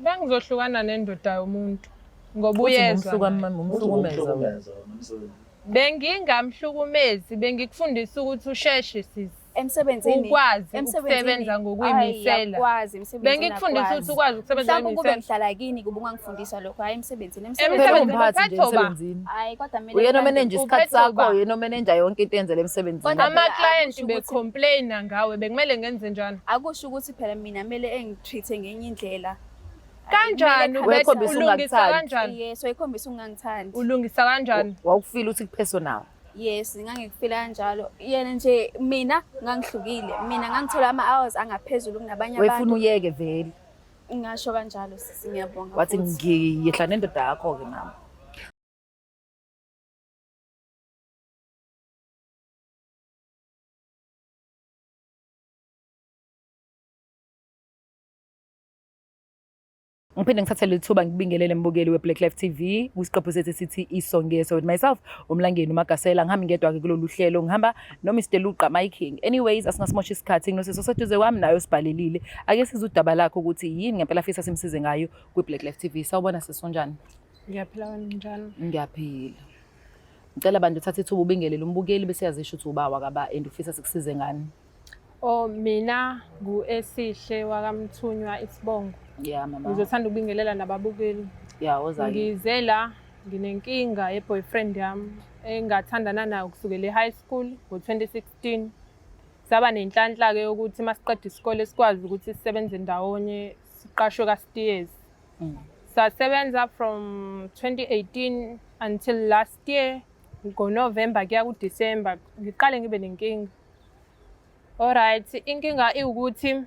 Bengizohlukana nendoda yomuntu ngoba uyezwa. Umhlukumeza. Bengingamhlukumezi, bengikufundisa ukuthi usheshe sisi. Emsebenzini ukwazi ukusebenza ngokuy'misela. Bengikufundisa ukuthi ukwazi ukusebenza mhlawumbe kube ngihlala kini kube ungangifundisa lokho hayi emsebenzini hayi kodwa mina uyena manager isikhathi sakho uyena manager yonke into enzele emsebenzini ama-client be-complain ngawe bekumele ngenze njani akusho ukuthi phela mina kumele engitreat ngenye indlela kanjani wekhombisa ungangithandi yes wayekhombisa ungangithandi ulungisa kanjani wawufila ukuthi kupersonal yes ngangikufila kanjalo yena nje mina ngangihlukile mina ngangithola ama-hours angaphezulu kunabanye abantu wefuna uyeke vele ngasho kanjalo sisi ngiyabonga wathi ngiyehla nendoda yakho-ke mama Ngiphinde ngithathele ithuba ngibingelele mbukeli weBlack Life TV kwisiqephu sethu sithi isongeso with myself uMlangeni uMagasela ngihambi ngedwa-ke kulolu hlelo ngihamba noMr Luqa Miking. Anyways asingasimosha isikhathi nginosiso seduze kwami nayo sibhalelile ake size udaba lakho ukuthi yini ngempela fisa simsize ngayo kwiBlack Life TV. Sawubona sisonjani? Ngiyaphila wena njani? Ngiyaphila. Ngicela bantu uthathe ithuba ubingelele umbukeli bese yazisho ukuthi ubawa kaba and ufisa sikusize ngani. Mina ngu-Esihle wakamthunywa Isibongo. Yeah mama. Ngizothanda ukubingelela nababukeli. Yeah ozake. Ngize la nginenkinga ye-boyfriend yami engathandana nayo kusukela e-high school ngo-2016. Saba nenhlanhla-ke yokuthi masiqeda isikole sikwazi ukuthi sisebenze ndawonye siqashwe ka-steers. Sasebenza from 2018 until last year ngo-November kuya ku-December ngiqale ngibe nenkinga. Alright, inkinga iwukuthi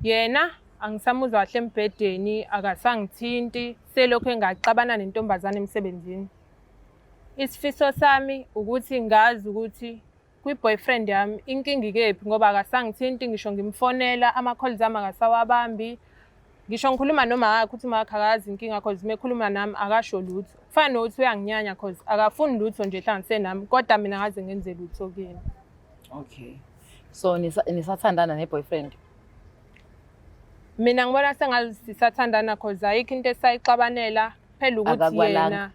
yena angisamuzwa kahle embhedeni akasangithinti selokhu engaxabana nentombazane emsebenzini. Isifiso sami ukuthi ngazi ukuthi kwi-boyfriend yami inkinga ikephi ngoba akasangithinti ngisho ngimfonela ama-calls ami akasawabambi. Ngisho ngikhuluma noma akhe uthi akazi inkinga cause mekhuluma nami akasho lutho. Kufana nokuthi uyanginyanya cause akafuni lutho nje ehlanganise nami kodwa mina ngaze ngenze lutho kuyena. Okay. So nisathandana ne-boyfriend? Mina ngibona sengazi sisathandana cause ayikho into esayixabanela phela ukuthi yena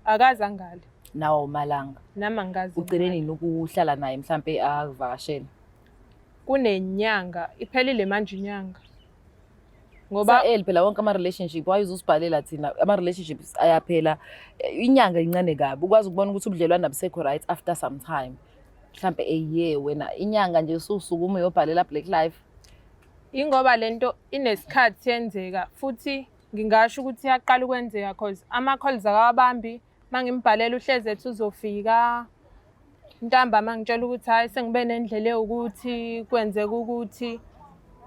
akaza ngale. Nawo malanga. Nami angazi. Ugcine nini ukuhlala naye mhlambe akuvakashela? Kunenyanga iphelile manje inyanga. Ngoba phela wonke ama-relationship wayuzusibhalela thina ama-relationships ayaphela inyanga incane kabi ukwazi ukubona ukuthi ubudlelwano abusekho right after some time. Mhlambe year wena inyanga nje ususukume uyobhalela Black Life. Ingoba lento inesikhathi yenzeka futhi ngingasho ukuthi yaqala ukwenzeka cause ama-calls akawabambi mangimbhalela uhleze ethi uzofika ntambama ngitshela ukuthi hayi sengibe nendlela ewukuthi kwenzeka ukuthi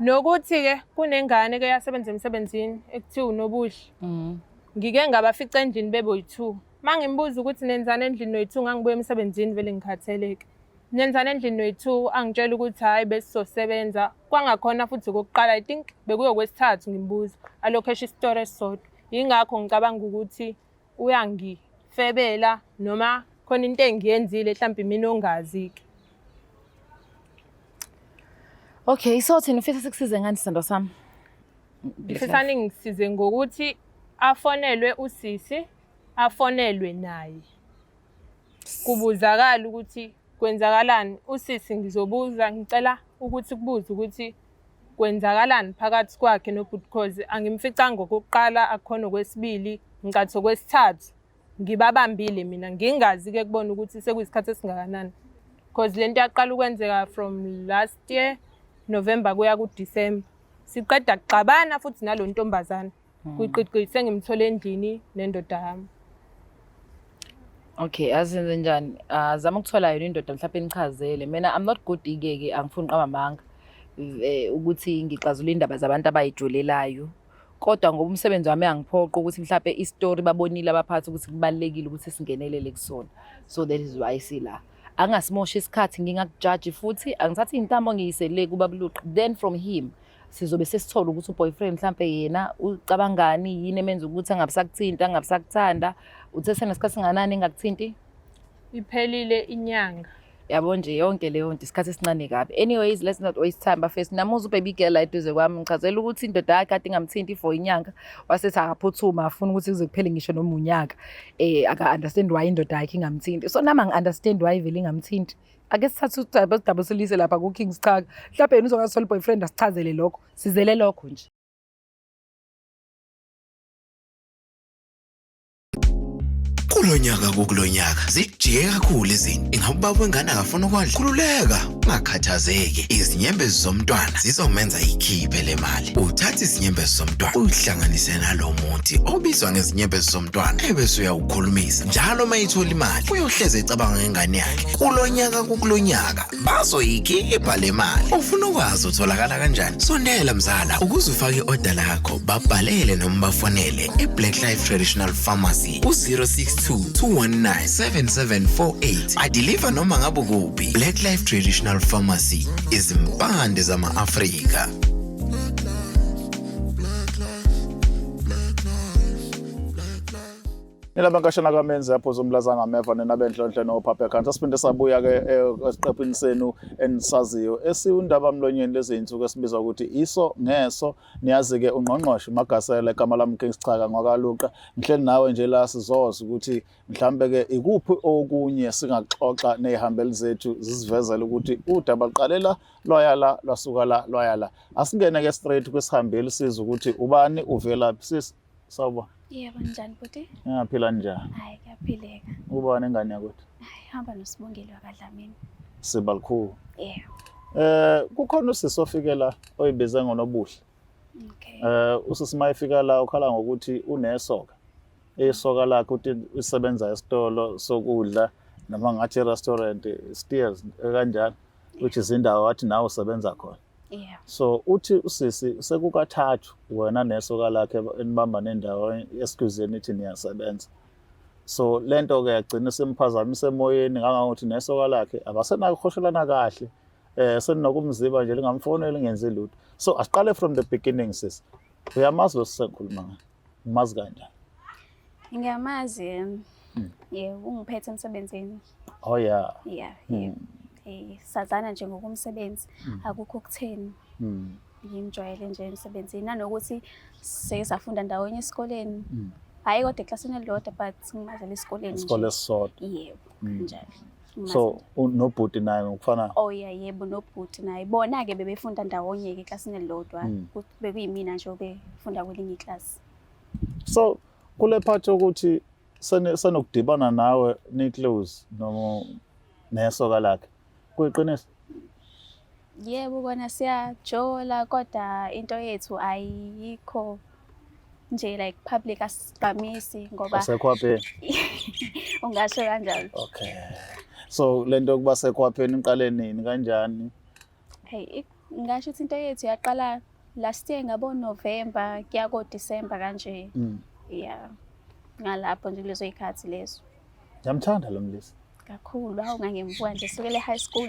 nokuthi-ke kunengane ke yasebenza emsebenzini ekuthiwa uNobuhle. Ngike ngabafica endlini beboyi-2 mangimbuza ukuthi nenzana endlini noyi-2 ngangibuye emsebenzini vele ngikhatheleke. Nenzana endlini noyi-2 angitshela ukuthi hayi besizosebenza kwangakhona futhi kokuqala I think bekuyokwesithathu ngimbuza alokho esho isitori esisodwa. Yingakho ngicabanga ukuthi uyangifebela noma khona into engiyenzile mhlawumbe mina ongazi-ke. Okay, so thina ufisa sikusize ngani sithando sami? Ngifisa ningisize ngokuthi afonelwe usisi, afonelwe naye. Kubuzakala ukuthi kwenzakalani. Usisi ngizobuza ngicela ukuthi kubuze ukuthi kwenzakalani phakathi kwakhe nobhuti cause angimficanga okokuqala akukhona okwesibili ngicathi okwesithathu ngibabambile mina ngingazi-ke kubona ukuthi sekuyisikhathi esingakanani cause lento yaqala ukwenzeka from last year November kuya ku-December. Siqeda kuxabana futhi nalo ntombazane. Kuyiqiqi sengimthole endlini nendoda yami. Okay, azenze njani? Zama ukuthola yona indoda mhlawumbe enichazele. Mina I'm not good ke angifuni qaba manga. Ukuthi ngixazule indaba zabantu abayijolelayo. Kodwa ngoba umsebenzi wami angiphoqa ukuthi mhlawumbe istory babonile abaphathi ukuthi kubalekile ukuthi singenelele kusona. So that is why sila. Angasimosha isikhathi ngingakujudge futhi angithatha intambo ngiyisele kuBabuluqa. Then from him sizobe sesithola ukuthi uboyfriend mhlawumbe yena ucabangani yini emenza ukuthi angabisakuthinta angabisakuthanda uthe senesikhathi singanani engakuthinti iphelile inyanga Yabo nje yonke leyo nto isikhathi esincane kabi. Anyways, let's not waste time bafethu. Namuza ubaby girl la eduze kwami ngichazela ukuthi indoda yakhe kade ingamthinti for inyanga. Wasethi akaphuthuma afuna ukuthi kuze kuphele ngisho noma unyaka. Aka understand why indoda yakhe ingamthinti. So nami ngi-understand why vele ingamthinti. Ake sithathe udaba silise lapha ku Kings Chaga. Mhlawumbe yena uzokwazi boyfriend asichazele lokho. Sizele lokho nje. Kulonyaka zijike kakhulu izinto. Ingabe ubaba wengane akafuna ukwadla? Khululeka, ungakhathazeki. Izinyembezi zomntwana zizomenza ikhiphe le mali. Uthatha izinyembezi zomntwana uyihlanganise nalo muthi obizwa ngezinyembezi zomntwana ebese uyawukhulumisa. Njalo mayithola imali uyohleze ecabanga ngengane yakhe. Kulonyaka bazoyikhipha le mali. Ufuna ukwazi utholakala kanjani? Sondela mzala ukuze ufake i-order lakho babhalele noma bafonele eBlack Life Traditional Pharmacy ku-062 219 7748. Adeliver noma ngabe kuphi. Black Life Traditional Pharmacy izimpande zama-Afrika. Nilabankashana kamenzi yapho zomlaza ngameva nenabendlonhle nophaphe khansi siphinde sabuya ke esiqephini senu enisaziyo esiundaba mlonyeni lezi insuku esibizwa ukuthi iso ngeso. Niyazi ke ungqongqoshe Magasela igama lami Kings Chaga ngwakaluqa ngihleli nawe nje la sizoza ukuthi mhlambe ke ikuphi okunye singaxoxa nezihambeli zethu zisivezela ukuthi udaba liqalela loyala lwasuka la loyala. Asingene ke straight kwesihambeli siza ukuthi ubani uvela sis sawubona. Yebo njani buti? Ngiyaphila njani? Hayi kuyaphileka. Ubani ingane yakwethu? Hayi hamba noSibongile wakadlamini. Sibalkhulu. Yebo. Kukhona usisi ofikela oyibize ngonobuhle. Okay. Usisi mayifika la ukhala ngokuthi unesoka. Isoka lakhe uthi usebenza esitolo sokudla noma ngathi restaurant steers kanjani which is indawo wathi nawe usebenza khona. Yeah. So uthi usisi sekukathathu wena nesoka lakhe enibamba nendawo esikuzeni ithi niyasebenza. So lento ke yagcina semphazamisa emoyeni ngangathi nesoka lakhe abasenakukhohlelana kahle. Seninokumziba nje lingamfonela ngenze lutho. So asiqale from the beginning sis. Uyamazi losikhuluma ngayo. Umazi kanjani? Ngiyamazi. Yebo ungiphethe emsebenzini. Oh yeah. Yeah. Sazana nje ngokumsebenzi akukho kutheni. Ngimjwayele nje emsebenzini nanokuthi sesafunda ndawonye esikoleni. Hayi kodwa eklasini elilodwa but ngimazela esikoleni nje. Isikole sisodwa. Yebo kanjalo. So nobhuti naye ngokufana. Oh yeah yebo nobhuti naye bona ke bebefunda ndawonye ke eklasini elilodwa bekuyimina nje obefunda kwelinye iclass. So kule part ukuthi senokudibana nawe ni close noma nesoka lakhe kuyiqiniso. Yebo kona siyajola kodwa into yethu ayikho nje like public asiqamisi ngoba asekhwaphe. Ungasho kanjalo. Okay. So lento kuba sekhwapheni iqale nini kanjani? Hey ngasho ukuthi into yethu yaqala last year ngabo November kuya ko December kanje. Yeah. Ngalapho nje kulezo ikhathi lezo. Ngiyamthanda lo mlisi. Kakhulu ngangimbuka nje sukele high school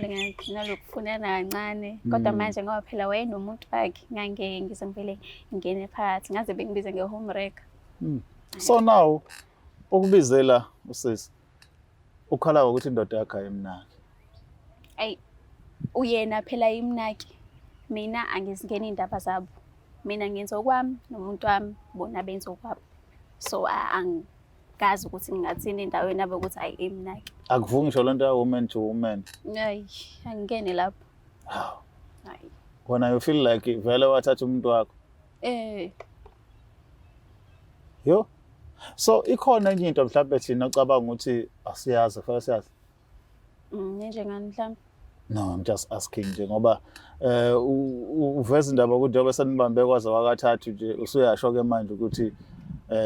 ngalokufundana kancane kodwa manje ngoba phela wayenomuntu wakhe ngangeke ngizempele ngene phakathi ngaze bengibize ngehomewrecker. So now ukubizela usisi ukhala ukuthi indoda yakhe ayimnaki. Ay uyena phela imnaki mina angizingeni indaba zabo mina ngenza okwami nomuntu wami bona benza okwabo so angazi ukuthi ngingathini endaweni abe ukuthi ayi imnaki. Akuvuki ngisho lento ya woman to woman. Hayi angingene lapho. Hayi. Wena you feel like vele wathatha umuntu wakho. Yo. So ikhona enye into mhlawumbe thina ocabanga ukuthi asiyazi fanele siyazi. Njengani mhlawumbe? No, I'm just asking nje ngoba uveza indaba ukuthi njengoba senibambe kwaze wakathathu nje usuyasho ke manje ukuthi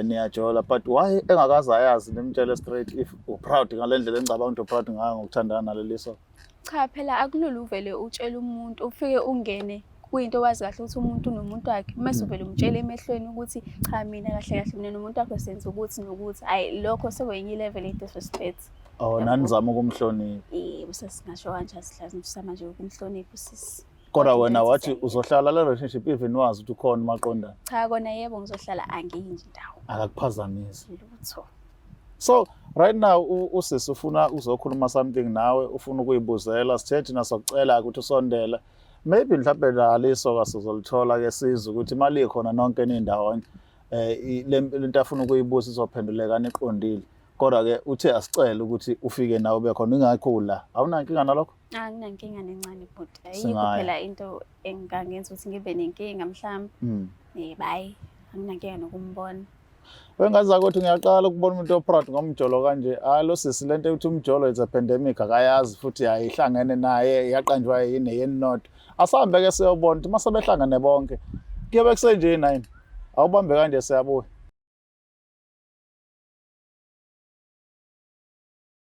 niyajola but why engakazi ayazi nemtshele straight if u proud ngalendlela engicabanga ukuthi u proud ngayo ngokuthandana naleliso. Cha phela akululu vele utshela umuntu ufike ungene kuyinto wazi kahle ukuthi umuntu unomuntu wakhe mase uvele umtshele emehlweni ukuthi cha mina kahle kahle mina nomuntu wakhe senze ukuthi nokuthi hayi lokho sekwenye level ye disrespect. Oh nanizama ukumhlonipha. Yebo sesingasho kanje sihlazi sisama nje ukumhlonipha usisi. Kodwa wena wathi uzohlala le relationship even wazi ukuthi ukhona maqondana. Cha kona yebo ngizohlala angiyinje indawo. Akakuphazamisi. Lutho. So right now usisi ufuna uzokhuluma something nawe ufuna ukuyibuzela sithethe nasokucela ukuthi usondele maybe mhlawumbe laliso kasizolithola ke sizwe ukuthi imali ikhona nonke nindawonye lento afuna ukuyibuza izophenduleka neqondile kodwa ke uthe asicela ukuthi ufike nawe ube khona ingakho la awunankinga nalokho Anginankinga nencane but ayikho phela into engangenza ukuthi ngibe nenkinga mhlawumbe bye anginankinga nokumbona wengaza ukuthi ngiyaqala ukubona umuntu oproud ngomjolo kanje lo sisi lento ukuthi umjolo is a pandemic akayazi futhi ayihlangene naye yaqanjwa yini yenot asambe ke siyobona ukuthi masebehlangane bonke kuyobe kusenje 9 awubambe kanje siyabuya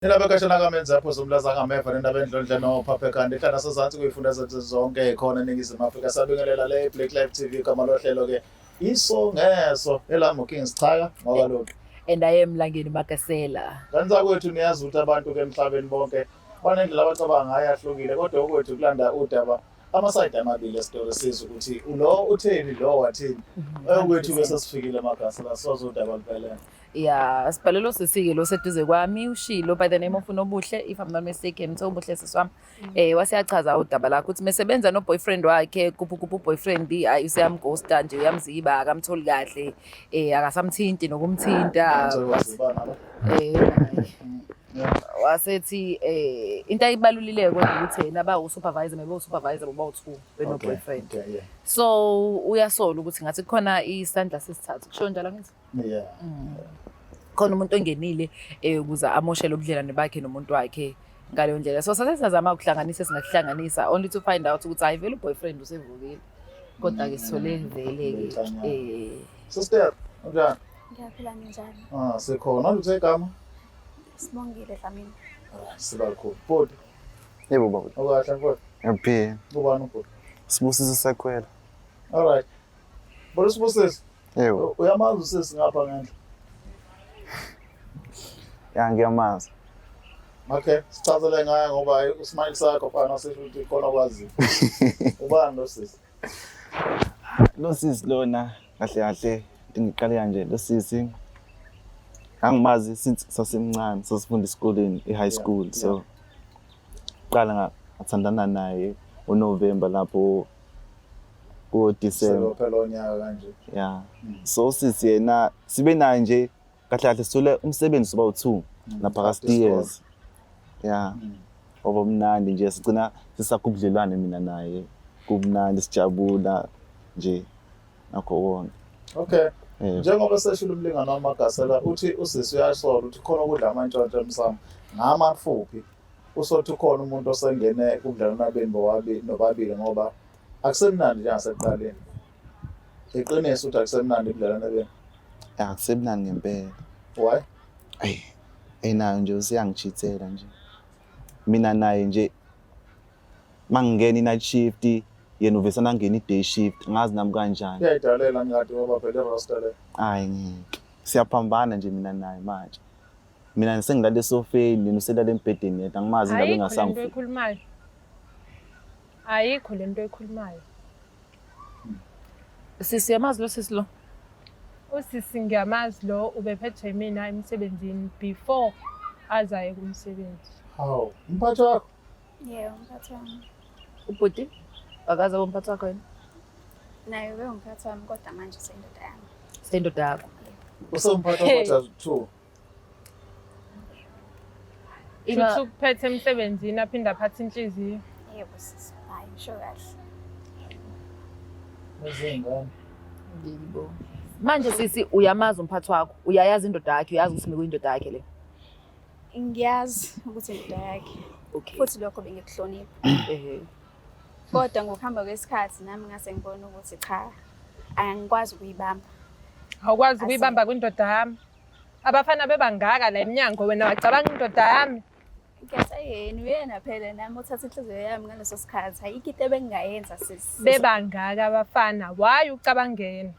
Nilabekashana kamenza apho zomlaza ngameva nendaba endlondle no Phaphe Khandi ehlala sezantsi kuyifunda zethu zonke khona eNingizimu Afrika sabingelela le Black Live TV kama lohlelo ke iso ngeso elamo Kings Chaka ngoba lokho and I am Mlangeni Makasela kanza kwethu niyazi ukuthi abantu ke emhlabeni bonke banendlela abacabanga ayahlukile kodwa okwethu kulanda udaba amasayidi amabili esitori sizwe ukuthi lo utheni lo wathini okwethu bese sifikile emagasi la sozo udaba liphelele yeah sibhalelo sisike lo seduze kwami ushilo by the name of Unobuhle if I'm not mistaken so ubuhle siswami wasiyachaza udaba lakho ukuthi mesebenza no boyfriend wakhe kuphu boyfriend useyamghosta nje uyamziba akamtholi kahle akasamthinti nokumthinta wasethi into ayibalulile kodwa ukuthi yena ba usupervisor maybe usupervisor boba u2 beno boyfriend so uyasola ukuthi ngathi khona isandla sesithathu kusho njalo ngithi yeah khona umuntu ongenile ukuze amoshele ubudlelwane bakhe nomuntu wakhe ngaleyo ndlela so sasezama ukuhlanganisa singakuhlanganisa only to find out ukuthi hayi vele uboyfriend usevukile kodwa ke sithole vele ke sister unjani ngiyaphila njani sikhona uthe igama Sibongile Dlamini sibakhulu bodi Yebo baba. okahle mfowethu Ngiphi? kubani mfowethu Sibusisa sakhwela. all right bolo sibusisi Yebo. uyamazi usisi ngapha ngendle Ya ngiyamazi. okay sichazele ngaye ngoba usmile sakho fana sisho ukuthi khona kwazi ubani lo sisi Lo sisi lona kahle kahle ngiqale kanje lo sisi angimazi since sasemncane sasifunda esikoleni e-high school so qala ngathandana naye uNovember lapho December phela onyaka kanje yeah so sisi yena sibe naye nje kahle kahle sithole umsebenzi soba u2 naphakathi years yeah obomnandi nje sigcina sisakubudlelwane mina naye kubunandi sijabula nje nakho konke okay njengoba seshilo umlingana wamagasela uthi usisi uyasola ukuthi khona ukudla amantshontsho emsamo ngamafuphi usothi khona umuntu osengene kubudlelwana beni nobabili ngoba akusemnandi njengasekuqaleni iqiniso ukuthi akusemnandi kubudlelwana beni akusemnandi ngempela why nayo nje usiyangichithela nje mina naye nje mangingena i-night shift yena uvesana ngena i-day shift ngazi nami kanjani iyayidalela ngadi ngoba phela i-roster le hayi ngeke siyaphambana nje mina naye manje mina sengilala esofeni yena uselala embhedeni yedwa angimazi indaba engasangikhuluma ayikho lento ekhulumayo sisi yamazi lo sisi lo usisi ngiyamazi lo ubephethwe mina emsebenzini before azaye kumsebenzi hawu umphathi wakho yebo umphathi wami ubhuti akaza bomphathi wakho yena naye umphathi wami kodwa manje sendoda yami sendoda yakho usomphathi wakho two Ina ukuphethe emsebenzini aphinda aphathe inhliziyo yebo sisi hayi sho kahle nezingane Yebo. Manje sisi uyamazi umphathi wakho, uyayazi indoda yakhe, uyazi ukuthi mikuyindoda yakhe le. Ngiyazi ukuthi indoda yakhe. Okay. Futhi lokho bengikuhlonipha. Kodwa ngokuhamba kwesikhathi nami ngase ngibona ukuthi cha angikwazi ukuyibamba. Awukwazi ukuyibamba kwindoda yami. Abafana bebangaka la eminyango wena wacabanga indoda yami. Ngiyasayeni uyena phela nami uthatha inhliziyo yami ngaleso sikhathi ayikho into ebengayenza sisi. Bebangaka abafana, why ucabangena?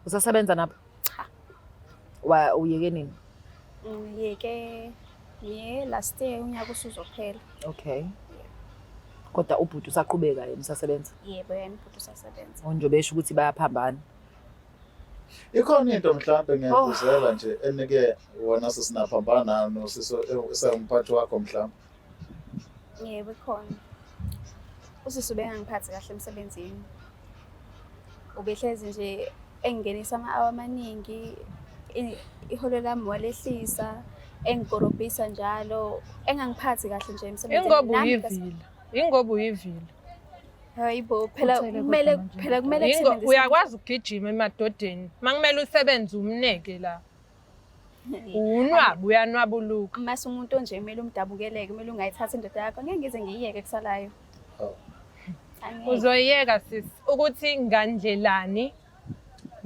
Usasebenza napha? Cha. Uyeke nini? Ngiyeke last year unyaka usuzophela. Okay. Kodwa ubhuti usaqhubeka yena usasebenza? Yebo yena ubhuti usasebenza. Onje besho ukuthi bayaphambana. Ikhona into mhlambe ngiyakuzela nje enike wona sisinaphambana nosiso esawumphathi wakho mhlambe. Yebo ikhona. Usisi ubengangiphathi kahle emsebenzini. Ubehlezi nje engingenisa ama-hour amaningi, iholo lami walehlisa, engikorobhisa njalo, engangiphathi kahle nje emsebenzini. Ingoba uyivila. Hayibo, phela kumele kusebenze. Uyakwazi ukugijima emadodeni. Makumele usebenze umneke la. Unwabu uyanwabuluka. Mase umuntu nje kumele umdabukeleke, kumele ungayithatha indoda yakho. Ngeke ngize ngiyiyeke kusalayo. Uzoyiyeka sisi ukuthi ngandlelani.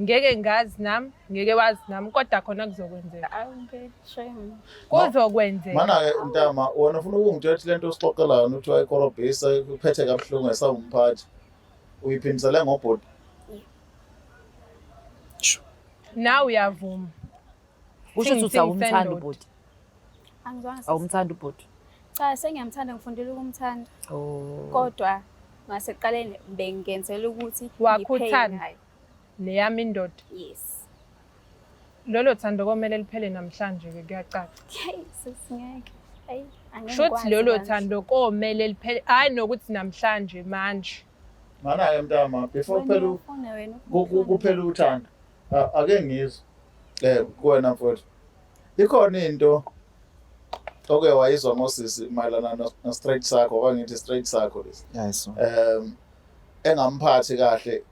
Ngeke ngazi nami, ngeke wazi nami kodwa khona kuzokwenzeka. Okay, shame. Kuzokwenzeka. Mana ke Ntama, wona ufuna ukungitshela lento osixoxelayo ukuthi wayikorobhisa uphethe kabuhlungu esawumphathi. Uyiphindisele ngobhodi. Now uyavuma. Usho ukuthi awumthanda ubhuti. Angizwanga. Awumthanda ubhuti. Cha, sengiyamthanda ngifundile ukumthanda. Oh. Kodwa ngaseqaleni bengenzela ukuthi Wakuthanda. Neyami indoda. Yes. Lolo thando komele liphele namhlanje ke kuyacaca. Hey, sisingeke. Hey, angeke. Shothi lolo thando komele liphele hayi nokuthi namhlanje manje. Mana ke Ntama, before phela kuphela uthando. Ake ngizwe. Kuwena mfowethu. Ikhona into oke wayizwa ngosisi mayelana no straight sakho, okangithi straight sakho lesi. Yayiso. Engamphathi kahle.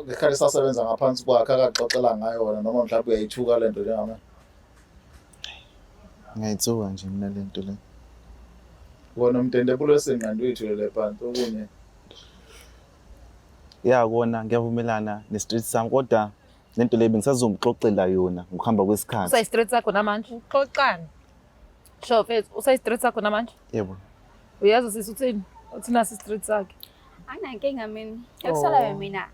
Ngekhali sasebenza ngaphansi kwakhe akaxoxela ngayo wona noma mhlawumbe uyayithuka lento njengami. Ngayithuka nje mina lento le. Wona umntendebulo esengqondo uyithulele phansi okunye. Kona ngiyavumelana ne-street sami kodwa lento le bengisazomxoxela yona ngokuhamba kwesikhathi. Usayi-street sakho namanje? Uxoxana. Sho mfethu, usayi-street sakho namanje? Yebo. Uyazi usisi uthini? Uthi nasi street sakhe. Anginankinga mina. Ekusalayo mina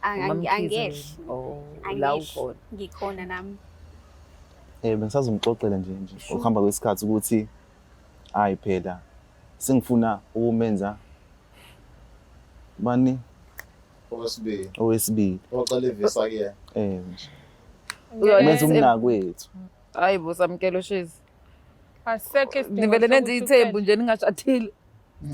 angehli. Oh, la ukhona. Ngikhona nami. Bengisazomxoxela nje ngokuhamba kwesikhathi ukuthi hayi phela sengifuna ukumenza bani owesibili. Oqala ivisa ke. Uyenza umnakwethu. Hayi bo samkelo shezi. Asekho isidingo. Nivele nenze ithembu nje ningashadile.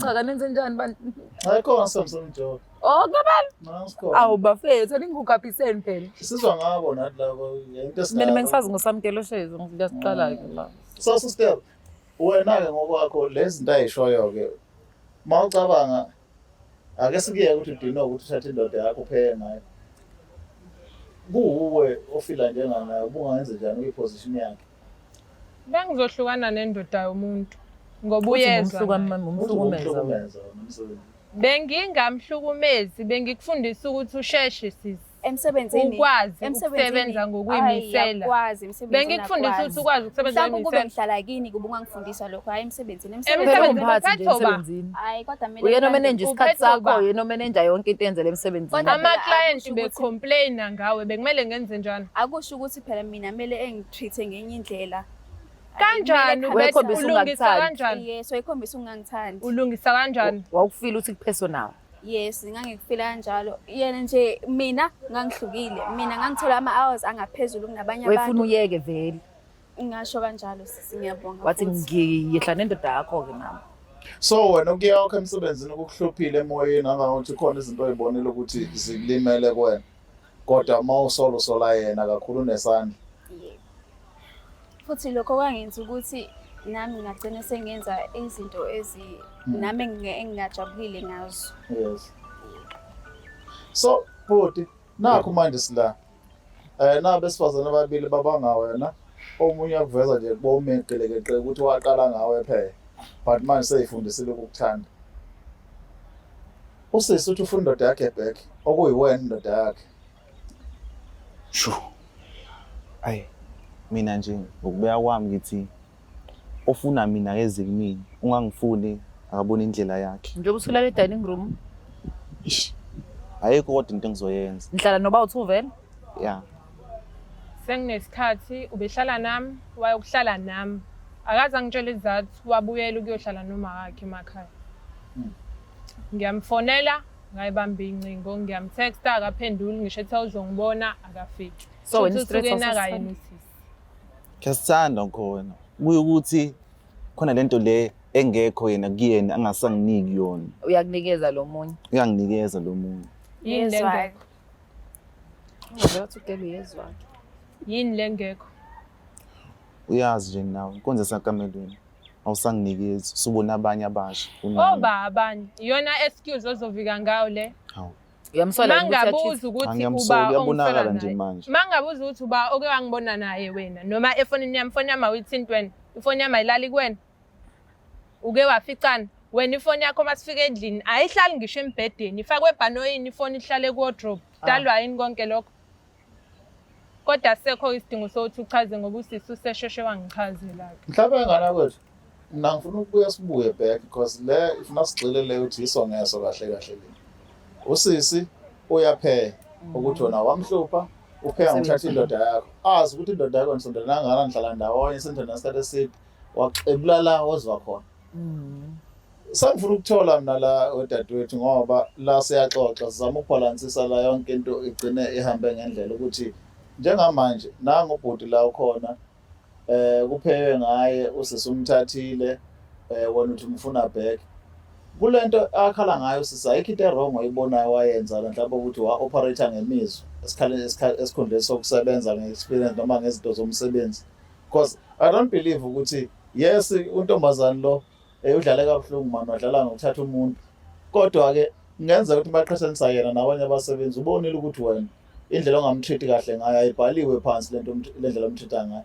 Cha kanenze njani bantu? Hayikhona samsonto. Oh ngabani? Nasikho. Awu bafethu ningukaphiseni phela. Sizwa ngabo nathi labo into Mina mengisazi ngosamkelo shezi ngiyasiqala ke la. So sister, wena ke ngokwakho lezi zinto ayishoyo ke. Mawucabanga ake sikuye ukuthi udino ukuthi uthathe indoda yakho upheke ngayo. Kuwe ofila njengana ubungayenze njani kwiposition yakhe? Bengizohlukana nendoda yomuntu ngoba uyezwa. Umhlukumeza. Bengingamhlukumezi, bengikufundisa ukuthi usheshe sisi. Emsebenzini. Ukwazi ukusebenza ngokuymisela. Yakwazi emsebenzini. Bengikufundisa ukuthi ukwazi ukusebenza ngokuymisela. Mhlawumbe kube ngihlala kini kube ungangifundisa lokho hayi emsebenzini. Emsebenzini. Hayi kodwa mina Uyena manager isikhathi sakho, uyena manager yonke into enzele emsebenzini. Ama-client becomplaina ngawe bekumele ngenze njani? Akusho ukuthi phela mina kumele engitreat ngenye indlela. Kanjani ulungisa kanjani? Yes, uyikhombisa ungangithandi. Ulungisa kanjani? Wawufila ukuthi kupersonal. Yes, ngangikufila kanjalo. Yena nje mina ngangihlukile. Mina ngangithola ama-hours angaphezulu kunabanye abantu. Wefuna uyeke vele. Ngasho kanjalo sisi ngiyabonga. Wathi ngiyehla nendoda yakho ke nami. So wena ukuya wakho emsebenzini ukuhluphile emoyeni angathi khona izinto oyibonile ukuthi zikulimele kuwena. Kodwa mawusolo sola yena kakhulu nesandla. Futhi lokho kwangenza ukuthi nami ngagcina sengenza izinto nami engingajabulile ngazo. Yes. So bhuti nakho manje sila nabesifazana ababili babanga wena omunye akuveza nje bomekelekeqe ukuthi waqala ngawe phela but manje seyifundisile ukukuthanda. Usisi uthi ufuna indoda yakhe back okuyiwena indoda yakhe. Ayi mina nje ngokubeka kwami ngithi ofuna mina yeze kimi ungangifuni akabona indlela yakhe. Njengoba usulala e-dining room. Ayikho kodwa into engizoyenza. Nihlala noba uthu vele? Yeah. Senginesikhathi ubehlala nami, wayokuhlala nami. Akaze angitshela izathu wabuyela ukuyohlala noma yakhe emakhaya. Ngiyamfonela ngayibamba incingo ngiyamtexta akaphenduli ngisho ethe uzongibona akafiki. So wena Futhi i-stress usuke enakaye awusasithandi? nosisi. Kuyasithanda khona. Kuye ukuthi khona lento le engekho yena kuyena angasanginiki yona. Uyakunikeza lo munye. Uyanginikeza lo muntu. Yini le Yezwa-ke. ngekho? Ngabe wathi uDeli uyezwa. Yini le ngekho? Uyazi nje nawe inkonzo esakamelweni. Awusanginikezi. Usubona abanye abasha. kunami. Oba abanye. Iyona excuse ozovika ngayo le. Hawu. Uyamsola ukuthi Mangabuza ukuthi Angiyamsola, uba uyabonakala ongisola nje naye. manje. Mangabuza ukuthi uba oke wangibona naye wena noma efonini yami, ifoni yami awuyithinti wena. Ifoni yami ayilali kuwena. Uke waficana. Wena ifoni yakho masifika endlini ayihlali ngisho embhedeni. Ifakwe ebhanoyini ifoni ihlale ku-wardrobe. Dalwa yini konke lokho? Kodwa sekho isidingo sokuthi uchaze ngoba usisi usesheshe wangichazela. Mhlawumbe ngana kwethu mina ngifuna ukubuya sibuye back because le ifuna sigcile le uthi isongeso kahle kahle le. Usisi uyapheka ukuthi wona wamhlupha upheka ngithatha indoda yakho. Azi ukuthi indoda yakho nisondelana ngana nihlala ndawonye sendona isikhathi eside waqebulala wozwa khona. Sangifuna ukuthola mina la odadewethu ngoba la siyaxoxa sizama ukubalansisa la yonke into igcine ihambe ngendlela ukuthi njengamanje nanga ubhuti la ukhona kupheke ngaye usisi umthathile wena uthi umfuna back kulento akhala ngayo sisi ayikho into wrong oyibonayo wayenza la mhlawumbe ukuthi wa-operator ngemizwa esikhundleni sokusebenza nge-experience noma ngezinto zomsebenzi because I don't believe ukuthi yes untombazane lo udlale kabuhlungu manje wadlala ngokuthatha umuntu kodwa-ke kungenza ukuthi baqhathanisa yena nabanye abasebenzi ubonile ukuthi wena indlela ongamtreat kahle ngayo ayibhaliwe phansi le ndlela omtreata ngayo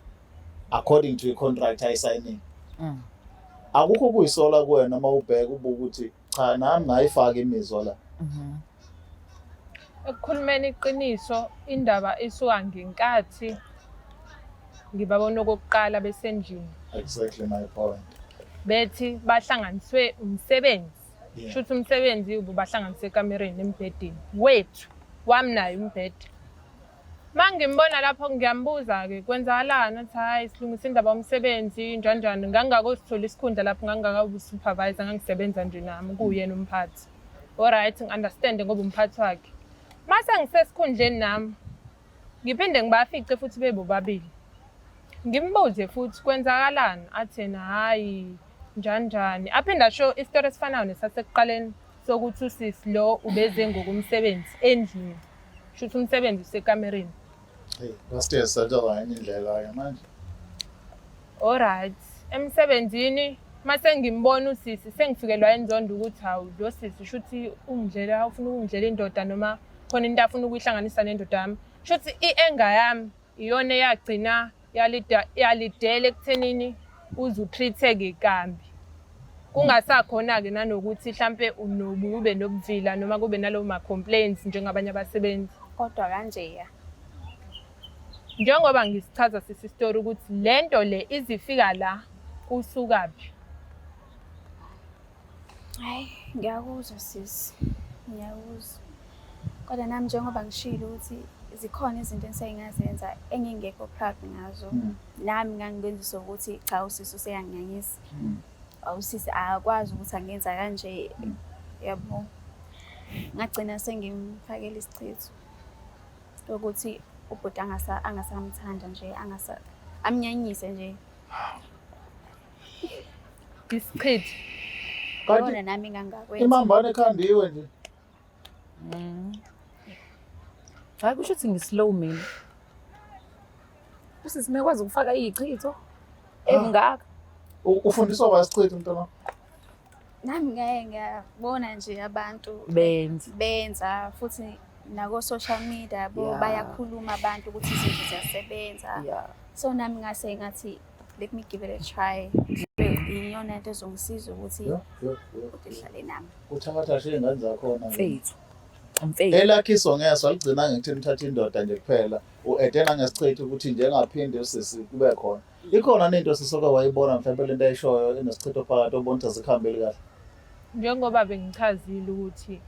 according to i-contract ayisayinile. Akukho kuyisola kuwena uma ubheka ubuka ukuthi cha nami ngayifaka imizwa la. Ekukhulumeni iqiniso indaba isuka ngenkathi ngibabona okokuqala besendlini. Exactly my point. Bethi bahlanganiswe umsebenzi. Yeah. Shuthi umsebenzi ubahlanganise ekamereni embhedeni wethu wami naye umbhede. Mangimbona lapho ngiyambuza-ke kwenzakalani athi hayi silungisa indaba yomsebenzi njani ngangakosithola isikhundla lapho ngangakabe supervisor ngangisebenza nje nami kuyena umphathi. Alright ngi-understand ngoba umphathi wakhe. Mase ngisesikhundleni nami ngiphinde ngibafice futhi bebobabili. Ngimbuze futhi kwenzakalani athena hayi njani. Aphinda show istory esifanayo nesasekuqaleni sokuthi usisi lo ubeze ngokumsebenzi endlini. Shuthi umsebenzi usekamereni. Hey, basiye settle enye indlela ke manje. Alright. Emsebenzini mase ngimbona usisi sengifikelwa inzondo ukuthi hawu lo sisi shuthi ungidlela ufuna ukungidlela indoda noma khona into afuna ukuyihlanganisa nendoda yami. Shuthi ienga yami iyona eyagcina yalidela ekuthenini uzutreateke kambi. Kungasakhona ke nanokuthi mhlambe unobube nobuvila noma kube nalowo ma complaints njengabanye abasebenzi. Kodwa kanje ya. Njengoba ngisichaza sisi story ukuthi lento le izifika la kusukaphi. Hayi, ngiyakuzwa sisi. Ngiyakuzwa. Kodwa nami njengoba ngishilo ukuthi zikhona izinto engisengazenza engingekho proud ngazo. Nami ngangibenzisa ukuthi cha usisi useyanganyisa. Awusisi akwazi ukuthi angenza kanje yabo. Ngagcina sengimfakela isichitho ukuthi ubhuti angasamthanda nje amnyanyise nje. Isichithi. Kanti Nami ngangakwenza. imambane ekhandiwe nje. Hayi kusho ukuthi ngi-slow mina. Usisi mekwazi ukufaka iyichitho engaka. Ufundiswa basichitha mntwana. Nami ngiyabona nje abantu benza futhi nako social media bayakhuluma abantu ukuthi izinto ziyasebenza. So nami ngase ngathi let me give it a try. Iyona into ezongisiza ukuthi uhlale nami. Uthatha nje ingane zakhona. Mfethu. Elakhi isongeso aligcina ngekuthi nithatha indoda nje kuphela. Uedena ngesichitho ukuthi njengaphinde usisi kube khona. Ikhona nento sisoke wayibona mhlawumbe lento ayishoyo enesichitho phakathi obonta zikhambeli kahle. Njengoba bengichazile ukuthi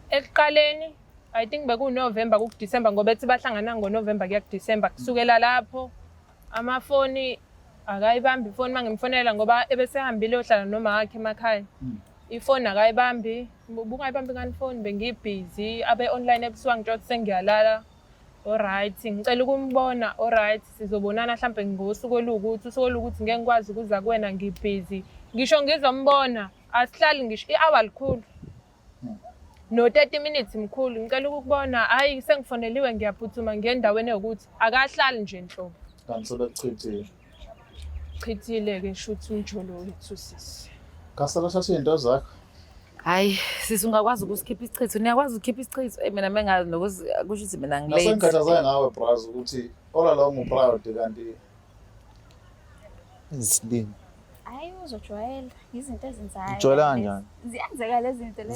ekuqaleni I think bekuNovember kuDecember ngoba ethi bahlangana ngoNovember kuya kuDecember kusukela lapho amafoni akayibambi ifoni mangimfonela ngoba ebesehambile ohlala noma wakhe emakhaya. Ifoni akayibambi Bungayibambi ngani phone bengibhizi abe-online ebusuku ngitsho sengiyalala. Alright, ngicela ukumbona. Alright, sizobonana mhlambe ngosuku olukuthi, usuku olukuthi ngeke ngikwazi ukuza kuwena ngibhizi. Ngisho ngizombona, asihlali ngisho i-hour likhulu. No 30 minutes mkhulu, ngicela ukukubona. Hayi sengifoneliwe ngiyaphuthuma ngendaweni yokuthi akahlali nje enhlobo. Kanti sebekuchithile. Chithile-ke shuthi umjolo wethu sisi. Kasala shathi into zakho. Hayi sisi ungakwazi ukusikhipha isichitho, niyakwazi ukukhipha isichitho. Mina mengazi nokuthi kusho ukuthi mina ngilate. Nasengikhathazayo ngawe bras ukuthi all along uproud kanti Isilini. Hayi uzojwayela izinto ezenzayo. Ujwayela kanjani? Ziyenzeka lezi zinto lezi.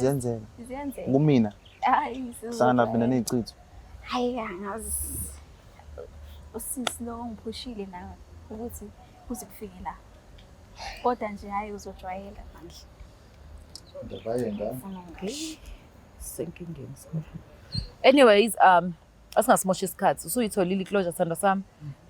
Ziyenzeka. Kumina. Hayi Sana mina nezichitho. Hayi angazi. Usisi lo ngiphushile nawe ukuthi kuze kufike la. Kodwa nje hayi uzojwayela manje. ndabayengane. Senkingeni. Anyways, asingasimoshi isikhathi. Usuyitholile iclosure sithando sami.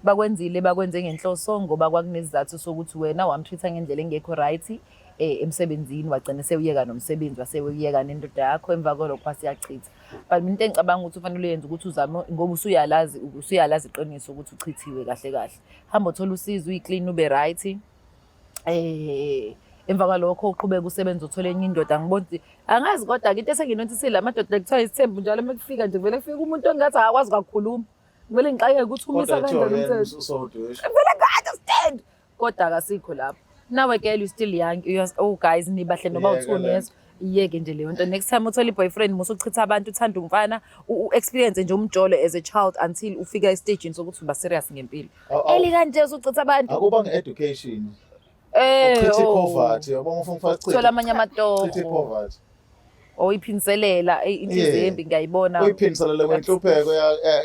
Bakwenze ngenhloso ngoba kwakunesizathu sokuthi wena wamtreat ngendlela engekho right emsebenzini wagcina sewuyeka nomsebenzi wasewuyeka nendoda yakho emva kwalokho wasiyachitha. But mina into engicabanga ukuthi ufanele uyenze ukuthi uzame ngoba usuyalazi iqiniso ukuthi uchithiwe kahle. Hamba uthola usizo uyiclean ube right. Emva kwalokho uqhubeka usebenza uthola enye indoda ngibona angazi kodwa into esenginotisile amadoda ekuthiwa isithembu njalo mekufika nje vele kufika umuntu ongathi akwazi kakhuluma kumele ngiqayeke ukuthi umisa kanjani umthetho vele understand kodwa akasikho lapho nawe girl you still young oh guys nibahle noba u2 years iyeke nje leyo nto next time uthola iboyfriend musuchitha abantu uthanda umfana experience nje umjolo as a child until ufika e-stage sokuthi uba serious ngempilo eli kanje usuchitha abantu akuba nge-education Chithi poverty, yabona ufuna ufake thola amanye amatoho. Chithi poverty. Oyiphinselela inhliziyo embi ngiyayibona. Uyiphinselela kwenhlupheko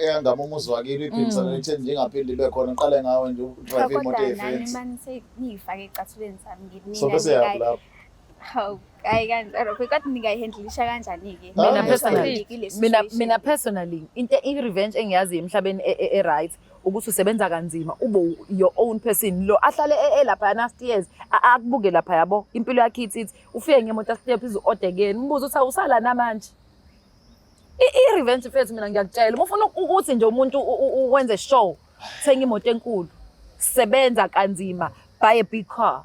eyangama umuzi wakini uyiphinselela ithi ngingaphindi ibe khona uqale ngawe nje udrive imoto efensi. Nami manje ngifake ecathuleni sami nginika. So bese yapha. Hawu, hayi kanjalo kodwa ningayihandlisha kanjani ke? Mina personally into i-revenge engiyazi emhlabeni right ukuthi usebenza kanzima ube your own person lo ahlale lapha nasty years akubuke lapha yabo impilo yakhe ithi ufike ngemoto step izu-odekeni mbuzo uthi awusala namanje i-revenge mfethu mina ngiyakutshela uma ufuna ukuthi nje umuntu wenze show thenga imoto enkulu sebenza kanzima buy a big car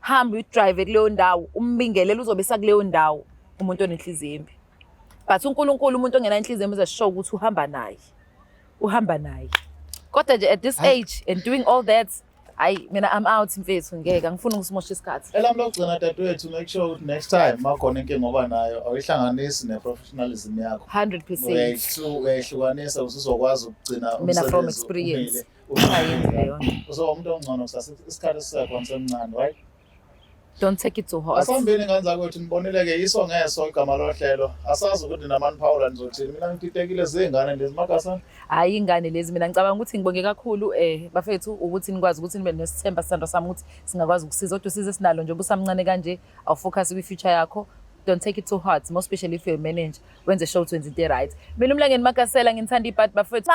hamba udrive kuleyo ndawo umbingelele uzobe sakuleyo ndawo umuntu onenhliziyo embi but uNkulunkulu umuntu ongena inhliziyo embi uzashow ukuthi uhamba naye kodwa nje at this age and doing all that mina I'm out mfethu ngeke ngifuna ukusimosha isikhathi elami lokugcina dadewethu make sure ukuthi next time makhona inkinga ngoba nayo awuyihlanganisi neprofessionalism yakho 100% uyayihlukanisa usizokwazi ukugcina mina from experience uyayenza leyo so umuntu ongcono kusasa isikhathi sisekhona semncane right don't take it too hard asambeni ngane zakwethu nibonile-ke yiso ngeso igama lohlelo asazi ukuthi namanipawula nizothini mina ngititekile zingane lezi makasana hayi ingane lezi mina ngicabanga ukuthi ngibonge kakhulu bafethu ukuthi nikwazi ukuthi nibe nesithemba sithando sami ukuthi singakwazi ukusiza kodwa usize sinalo nje ubusamncane kanje awufocus kwi-future yakho don't take it too hard more especially if you're a manager wenze show 20 right mina umlangeni makasela ngithanda ibhadi bafethu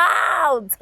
out